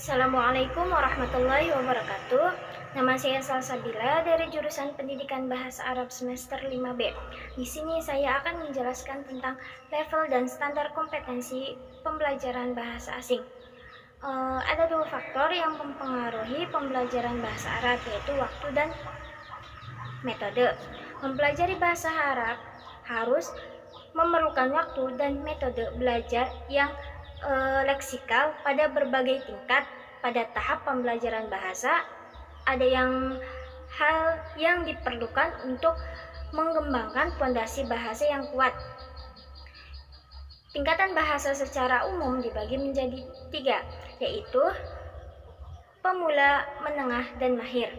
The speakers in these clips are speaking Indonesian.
Assalamualaikum warahmatullahi wabarakatuh. Nama saya Salsabila dari jurusan Pendidikan Bahasa Arab semester 5B. Di sini saya akan menjelaskan tentang level dan standar kompetensi pembelajaran bahasa asing. Ada dua faktor yang mempengaruhi pembelajaran bahasa Arab, yaitu waktu dan metode. Mempelajari bahasa Arab harus memerlukan waktu dan metode belajar yang leksikal pada berbagai tingkat. Pada tahap pembelajaran bahasa, ada hal yang diperlukan untuk mengembangkan fondasi bahasa yang kuat. Tingkatan bahasa secara umum dibagi menjadi 3, yaitu pemula, menengah, dan mahir.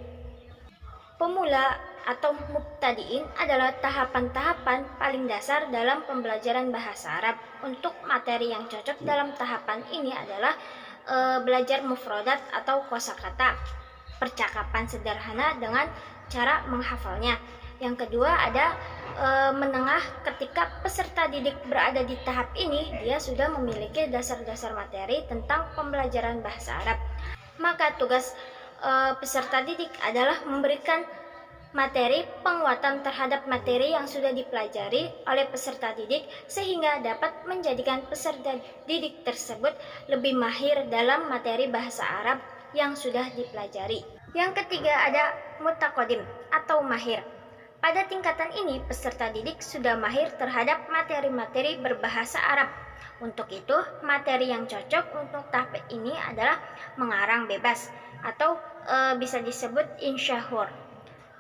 Pemula atau mubtadi'in adalah tahapan-tahapan paling dasar dalam pembelajaran bahasa Arab. Untuk materi yang cocok dalam tahapan ini adalah belajar mufradat atau kosakata, percakapan sederhana dengan cara menghafalnya. Yang kedua ada menengah. Ketika peserta didik berada di tahap ini, dia sudah memiliki dasar-dasar materi tentang pembelajaran bahasa Arab. Maka tugas peserta didik adalah memberikan materi penguatan terhadap materi yang sudah dipelajari oleh peserta didik, sehingga dapat menjadikan peserta didik tersebut lebih mahir dalam materi bahasa Arab yang sudah dipelajari. Yang ketiga ada mutaqaddim atau mahir. Pada tingkatan ini, peserta didik sudah mahir terhadap materi-materi berbahasa Arab. Untuk itu, materi yang cocok untuk tahap ini adalah mengarang bebas atau bisa disebut insyahur,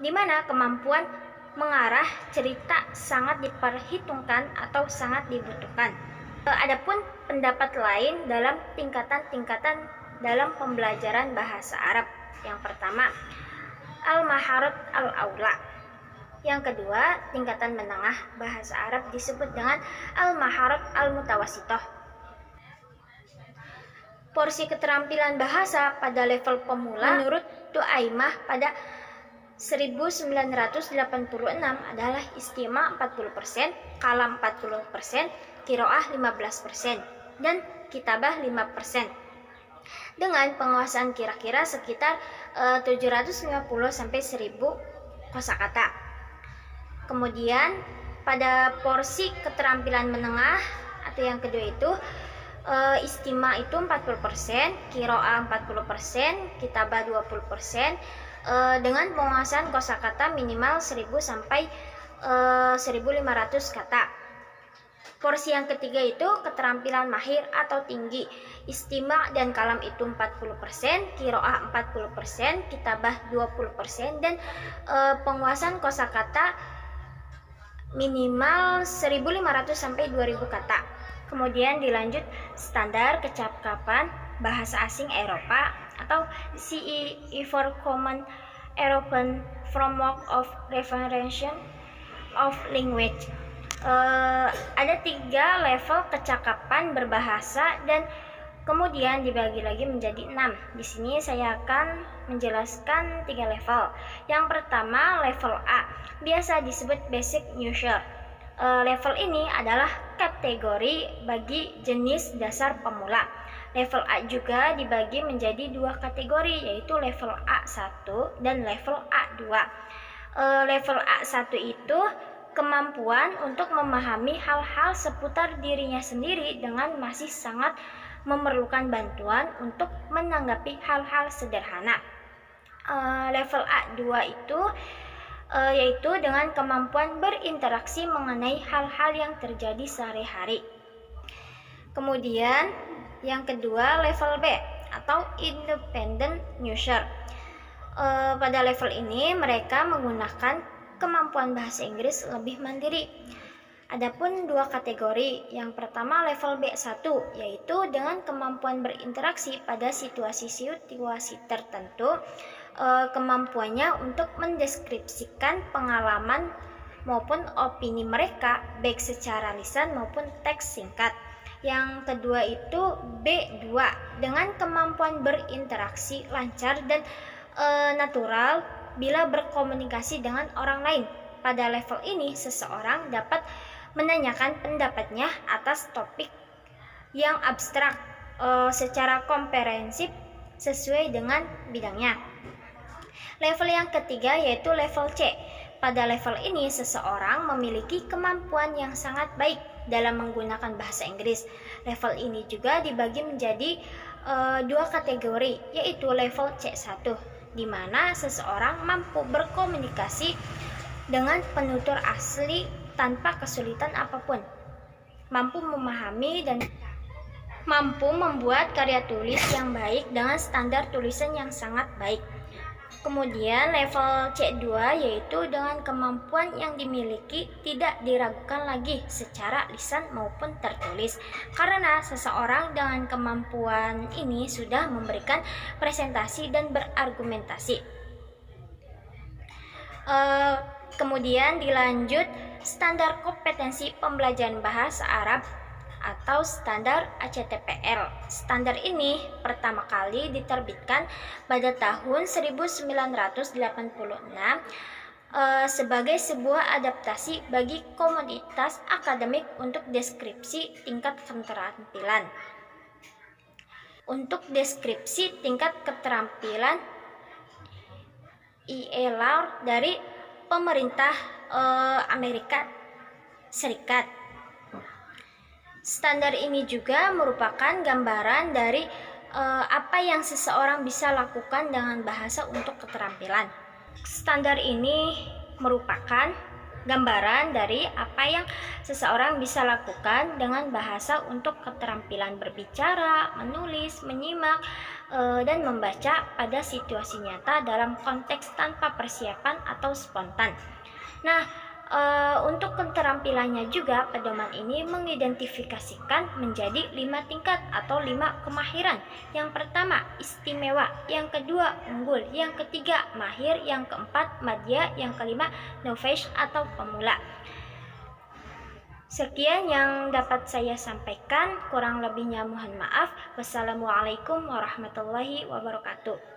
di mana kemampuan mengarah cerita sangat diperhitungkan atau sangat dibutuhkan. Adapun pendapat lain dalam tingkatan-tingkatan dalam pembelajaran bahasa Arab. Yang pertama, al-maharat al-aula. Yang kedua, tingkatan menengah bahasa Arab disebut dengan al-maharat al-mutawasitoh. Porsi keterampilan bahasa pada level pemula menurut Duaimah pada 1986 adalah istima 40%, kalam 40%, qiraah 15%, dan kitabah 5%. Dengan penguasaan kira-kira sekitar 750 sampai 1000 kosakata. Kemudian pada porsi keterampilan menengah atau yang kedua itu istima itu 40%, qiraah 40%, kitabah 20%, dengan penguasaan kosakata minimal 1000 sampai 1500 kata. Porsi yang ketiga itu keterampilan mahir atau tinggi. Istima dan kalam itu 40%, qiraah 40%, kitabah 20%, dan penguasaan kosakata minimal 1500 sampai 2000 kata. Kemudian dilanjut standar kecakapan bahasa asing Eropa atau CEE for Common European Framework of Reference of Language. Ada 3 level kecakapan berbahasa dan kemudian dibagi lagi menjadi 6. Di sini saya akan menjelaskan 3 level. Yang pertama level A, biasa disebut Basic User. Level ini adalah kategori bagi jenis dasar pemula. Level A juga dibagi menjadi 2 kategori, yaitu level A1 dan level A2. Level A1 itu kemampuan untuk memahami hal-hal seputar dirinya sendiri dengan masih sangat memerlukan bantuan untuk menanggapi hal-hal sederhana. Level A2 itu yaitu dengan kemampuan berinteraksi mengenai hal-hal yang terjadi sehari-hari. Kemudian yang kedua level B atau Independent User. Pada level ini mereka menggunakan kemampuan bahasa Inggris lebih mandiri. Adapun 2 kategori. Yang pertama level B1, yaitu dengan kemampuan berinteraksi pada situasi-situasi tertentu. Kemampuannya untuk mendeskripsikan pengalaman maupun opini mereka baik secara lisan maupun teks singkat. Yang kedua itu B2, dengan kemampuan berinteraksi lancar dan natural bila berkomunikasi dengan orang lain. Pada level ini seseorang dapat menanyakan pendapatnya atas topik yang abstrak secara komprehensif sesuai dengan bidangnya. Level yang ketiga yaitu level C. Pada level ini seseorang memiliki kemampuan yang sangat baik dalam menggunakan bahasa Inggris. Level ini juga dibagi menjadi dua kategori, yaitu level C1, di mana seseorang mampu berkomunikasi dengan penutur asli tanpa kesulitan apapun, mampu memahami dan mampu membuat karya tulis yang baik dengan standar tulisan yang sangat baik. Kemudian level C2 yaitu dengan kemampuan yang dimiliki tidak diragukan lagi secara lisan maupun tertulis, karena seseorang dengan kemampuan ini sudah memberikan presentasi dan berargumentasi. Kemudian dilanjut standar kompetensi pembelajaran bahasa Arab atau standar ACTPL. Standar ini pertama kali diterbitkan pada tahun 1986 sebagai sebuah adaptasi bagi komoditas akademik untuk deskripsi tingkat keterampilan. Untuk deskripsi tingkat keterampilan IELTS dari pemerintah Amerika Serikat. Standar ini juga merupakan gambaran dari apa yang seseorang bisa lakukan dengan bahasa untuk keterampilan. Standar ini merupakan gambaran dari apa yang seseorang bisa lakukan dengan bahasa untuk keterampilan berbicara, menulis, menyimak, dan membaca pada situasi nyata dalam konteks tanpa persiapan atau spontan. Nah, untuk keterampilannya juga pedoman ini mengidentifikasikan menjadi 5 tingkat atau 5 kemahiran. Yang pertama istimewa, yang kedua unggul, yang ketiga mahir, yang keempat madya, yang kelima novice atau pemula. Sekian yang dapat saya sampaikan, kurang lebihnya mohon maaf. Wassalamualaikum warahmatullahi wabarakatuh.